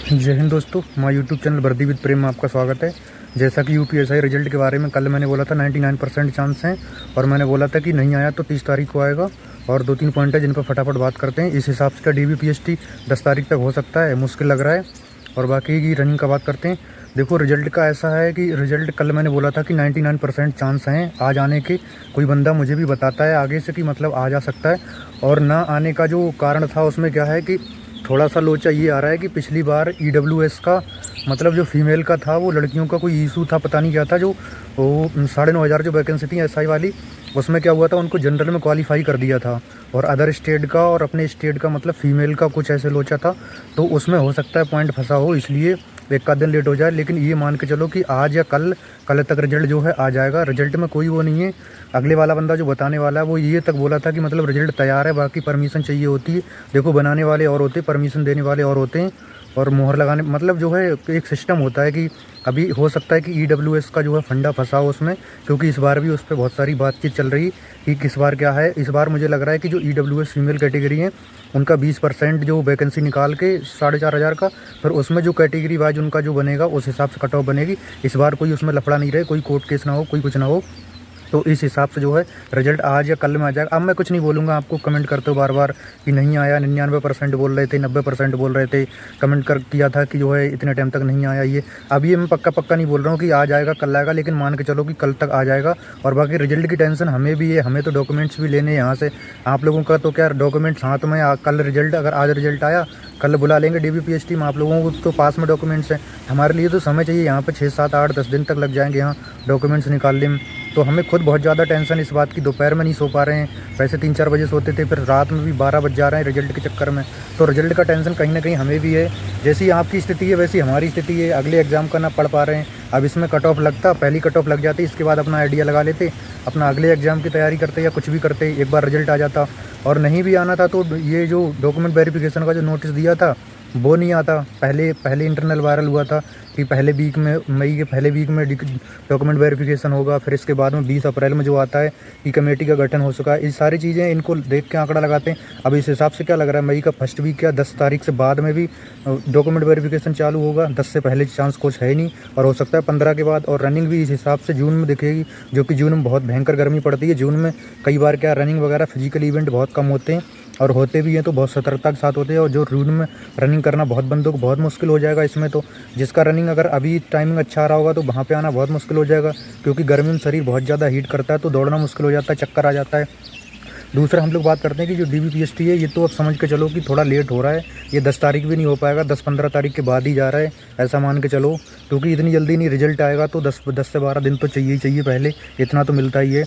जय हिंद दोस्तों, हमारा यूट्यूब चैनल वर्दी विद प्रेम में आपका स्वागत है। जैसा कि यूपीएसआई रिजल्ट के बारे में कल मैंने बोला था 99% चांस हैं और मैंने बोला था कि नहीं आया तो 30 तारीख को आएगा। और 2-3 पॉइंट है जिन पर फटाफट बात करते हैं। इस हिसाब से DBPST 10 तारीख तक हो सकता है, मुश्किल लग रहा है। और बाकी की रनिंग का बात करते हैं। देखो, रिजल्ट का ऐसा है कि रिजल्ट कल मैंने बोला था कि 99% चांस हैं आज आने के। कोई बंदा मुझे भी बताता है आगे से कि मतलब आ जा सकता है। और ना आने का जो कारण था उसमें क्या है कि थोड़ा सा लोचा ये आ रहा है कि पिछली बार EWS का मतलब जो फीमेल का था वो लड़कियों का कोई इशू था, पता नहीं क्या था, जो वो 9,500 जो वैकेंसी थी SI वाली, उसमें क्या हुआ था उनको जनरल में क्वालिफाई कर दिया था। और अदर स्टेट का और अपने स्टेट का मतलब फीमेल का कुछ ऐसे लोचा था, तो उसमें हो सकता है पॉइंट फंसा हो, इसलिए एक आध दिन लेट हो जाए। लेकिन ये मान के चलो कि आज या कल तक रिजल्ट जो है आ जाएगा। रिजल्ट में कोई वो नहीं है। अगले वाला बंदा जो बताने वाला है वो ये तक बोला था कि मतलब रिजल्ट तैयार है, बाकी परमिशन चाहिए होती है। देखो, बनाने वाले और होते हैं, परमिशन देने वाले और होते हैं। और मोहर लगाने मतलब जो है एक सिस्टम होता है कि अभी हो सकता है कि EWS का जो है फंडा फंसा हो उसमें, क्योंकि इस बार भी उस पर बहुत सारी बातचीत चल रही कि किस बार क्या है। इस बार मुझे लग रहा है कि जो EWS फीमेल कैटेगरी है उनका 20% जो वैकेंसी निकाल के 4,500 का, फिर उसमें जो कैटेगरी वाइज उनका जो बनेगा उस हिसाब से कट ऑफ बनेगी। इस बार कोई उसमें लफड़ा नहीं रहे, कोई कोर्ट केस ना हो, कोई कुछ ना हो। तो इस हिसाब से जो है रिजल्ट आज या कल में आ जाएगा। अब मैं कुछ नहीं बोलूँगा, आपको कमेंट करते हो बार बार कि नहीं आया, 99% बोल रहे थे, 90% बोल रहे थे, कमेंट कर किया था कि जो है इतने टाइम तक नहीं आया ये। अब ये मैं पक्का नहीं बोल रहा हूँ कि आज आएगा कल आएगा, लेकिन मान के चलो कि कल तक आ जाएगा। और बाकी रिजल्ट की टेंशन हमें भी है, हमें तो डॉक्यूमेंट्स भी लेने यहाँ से। आप लोगों का तो क्या डॉक्यूमेंट्स हाथ में, कल रिजल्ट अगर आज रिजल्ट आया कल बुला लेंगे DBPST में। आप लोगों को तो पास में डॉक्यूमेंट्स हैं, हमारे लिए तो समय चाहिए। यहाँ पे 6, 7, 8, 10 दिन तक लग जाएंगे यहाँ डॉक्यूमेंट्स निकालने में। तो हमें खुद बहुत ज़्यादा टेंशन इस बात की, दोपहर में नहीं सो पा रहे हैं। वैसे 3-4 बजे सोते थे, फिर रात में भी 12 बज जा रहे हैं रिजल्ट के चक्कर में। तो रिजल्ट का टेंशन कहीं ना कहीं हमें भी है। जैसी आपकी स्थिति है वैसी हमारी स्थिति है। अगले एग्ज़ाम का ना पढ़ पा रहे हैं। अब इसमें कट ऑफ लगता, पहली कट ऑफ लग जाती, इसके बाद अपना आइडिया लगा लेते, अपना अगले एग्ज़ाम की तैयारी करते या कुछ भी करते। एक बार रिजल्ट आ जाता और नहीं भी आना था तो ये जो डॉक्यूमेंट वेरिफिकेशन का जो नोटिस दिया था वो नहीं आता। पहले इंटरनल वायरल हुआ था कि पहले वीक में, मई के पहले वीक में डॉक्यूमेंट वेरिफिकेशन होगा। फिर इसके बाद में 20 अप्रैल में जो आता है कि कमेटी का गठन हो चुका है। ये सारी चीज़ें इनको देख के आंकड़ा लगाते हैं। अब इस हिसाब से क्या लग रहा है, मई का फर्स्ट वीक या 10 तारीख से बाद में भी डॉक्यूमेंट वेरिफिकेशन चालू होगा। 10 से पहले चांस कुछ है ही नहीं, और हो सकता है 15 के बाद। और रनिंग भी इस हिसाब से जून में दिखेगी, जो कि जून में बहुत भयंकर गर्मी पड़ती है। जून में कई बार क्या रनिंग वगैरह फिजिकल इवेंट बहुत कम होते हैं, और होते भी हैं तो बहुत सतर्कता के साथ होते हैं। और जो जून में रनिंग करना बहुत बंदों को बहुत मुश्किल हो जाएगा इसमें। तो जिसका रनिंग अगर अभी टाइमिंग अच्छा आ रहा होगा तो वहाँ पे आना बहुत मुश्किल हो जाएगा, क्योंकि गर्मी में शरीर बहुत ज़्यादा हीट करता है, तो दौड़ना मुश्किल हो जाता है, चक्कर आ जाता है। दूसरा हम लोग बात करते हैं कि जो DBPST है ये तो अब समझ के चलो कि थोड़ा लेट हो रहा है। ये 10 तारीख भी नहीं हो पाएगा, 10-15 तारीख के बाद ही जा रहा है, ऐसा मान के चलो। क्योंकि इतनी जल्दी नहीं रिजल्ट आएगा, तो 10 से 12 दिन तो चाहिए ही चाहिए पहले, इतना तो मिलता ही है।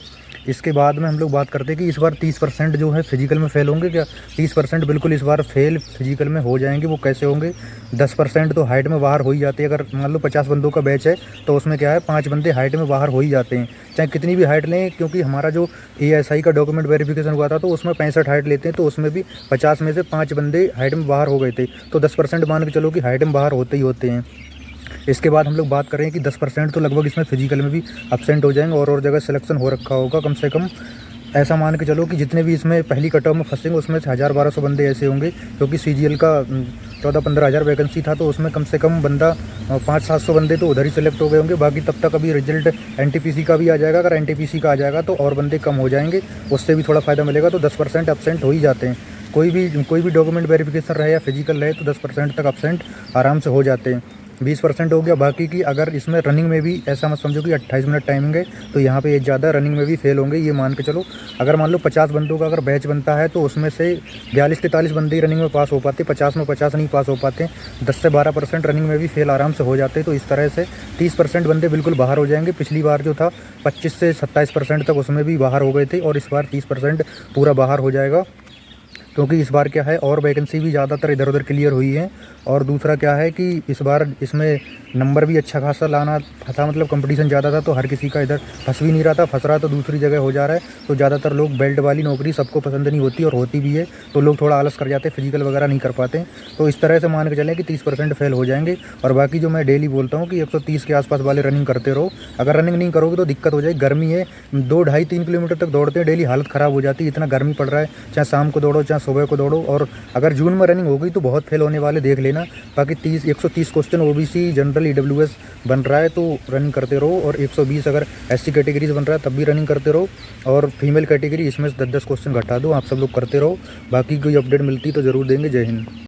इसके बाद में हम लोग बात करते हैं कि इस बार 30% जो है फिजिकल में फेल होंगे क्या। 30% बिल्कुल इस बार फेल फिजिकल में हो जाएंगे। वो कैसे होंगे, 10% तो हाइट में बाहर हो ही जाते हैं। अगर मान लो 50 बंदों का बैच है तो उसमें क्या है, 5 बंदे हाइट में बाहर हो ही जाते हैं, चाहे कितनी भी हाइट लें। क्योंकि हमारा जो ASI का डॉक्यूमेंट वेरिफिकेशन हुआ था तो उसमें 65 हाइट लेते हैं, तो उसमें भी 50 में से 5 बंदे हाइट में बाहर हो गए थे। तो 10% मान के चलो कि हाइट में बाहर होते ही होते हैं। इसके बाद हम लोग बात करें कि 10% तो लगभग इसमें फिजिकल में भी अब्सेंट हो जाएंगे, और जगह सिलेक्शन हो रखा होगा कम से कम। ऐसा मान के चलो कि जितने भी इसमें पहली कट ऑफ में फंसेंगे उसमें से 1000-1200 बंदे ऐसे होंगे, क्योंकि CGL का 14-15 हज़ार वैकेंसी था, तो उसमें कम से कम बंदा 500-700 बंदे तो उधर ही सेलेक्ट हो गए होंगे। बाकी तब तक अभी रिजल्ट NTPC का भी आ जाएगा। अगर NTPC का आ जाएगा तो और बंदे कम हो जाएंगे, उससे भी थोड़ा फ़ायदा मिलेगा। तो 10% अब्सेंट हो ही जाते हैं। कोई भी डॉक्यूमेंट वेरिफिकेशन रहे या फिजिकल रहे तो 10% तक अब्सेंट आराम से हो जाते हैं। 20% हो गया बाकी की। अगर इसमें रनिंग में भी ऐसा मत समझो कि 28 मिनट टाइमिंग है तो यहाँ पे ये ज़्यादा रनिंग में भी फेल होंगे, ये मान के चलो। अगर मान लो 50 बंदों का अगर बैच बनता है तो उसमें से 42-43 बंदे रनिंग में पास हो पाते, 50 में 50 नहीं पास हो पाते। 10 से 12% रनिंग में भी फेल आराम से हो जाते। तो इस तरह से 30% बंदे बिल्कुल बाहर हो जाएंगे। पिछली बार जो था 25 से 27% तक उसमें भी बाहर हो गए थे, और इस बार 30% पूरा बाहर हो जाएगा। क्योंकि इस बार क्या है, और वैकेंसी भी ज़्यादातर इधर उधर क्लियर हुई है। और दूसरा क्या है कि इस बार इसमें नंबर भी अच्छा खासा लाना था, मतलब कंपटीशन ज़्यादा था, तो हर किसी का इधर फंस भी नहीं रहा था, फंस रहा तो दूसरी जगह हो जा रहा है। तो ज़्यादातर लोग बेल्ट वाली नौकरी सबको पसंद नहीं होती, और होती भी है तो लोग थोड़ा आलस कर जाते हैं, फिजिकल वगैरह नहीं कर पाते। तो इस तरह से मान के चलें कि 30% फेल हो जाएंगे। और बाकी जो मैं डेली बोलता हूँ कि 130 के आसपास वाले रनिंग करते रहो। अगर रनिंग नहीं करोगे तो दिक्कत हो जाएगी। गर्मी है, 2, 2.5, 3 किलोमीटर तक दौड़ते हैं डेली, हालत ख़राब हो जाती है। इतना गर्मी पड़ रहा है, चाहे शाम को दौड़ो चाहे सुबह को दौड़ो। और अगर जून में रनिंग हो गई तो बहुत फेल होने वाले देख लेना। बाकी 130 क्वेश्चन OBC जनरल EWS बन रहा है तो रनिंग करते रहो, और 120 अगर SC कैटेगरीज बन रहा है तब भी रनिंग करते रहो, और फीमेल कैटेगरी इसमें 10-10 क्वेश्चन घटा दो। आप सब लोग करते रहो। बाकी कोई अपडेट मिलती तो ज़रूर देंगे। जय हिंद।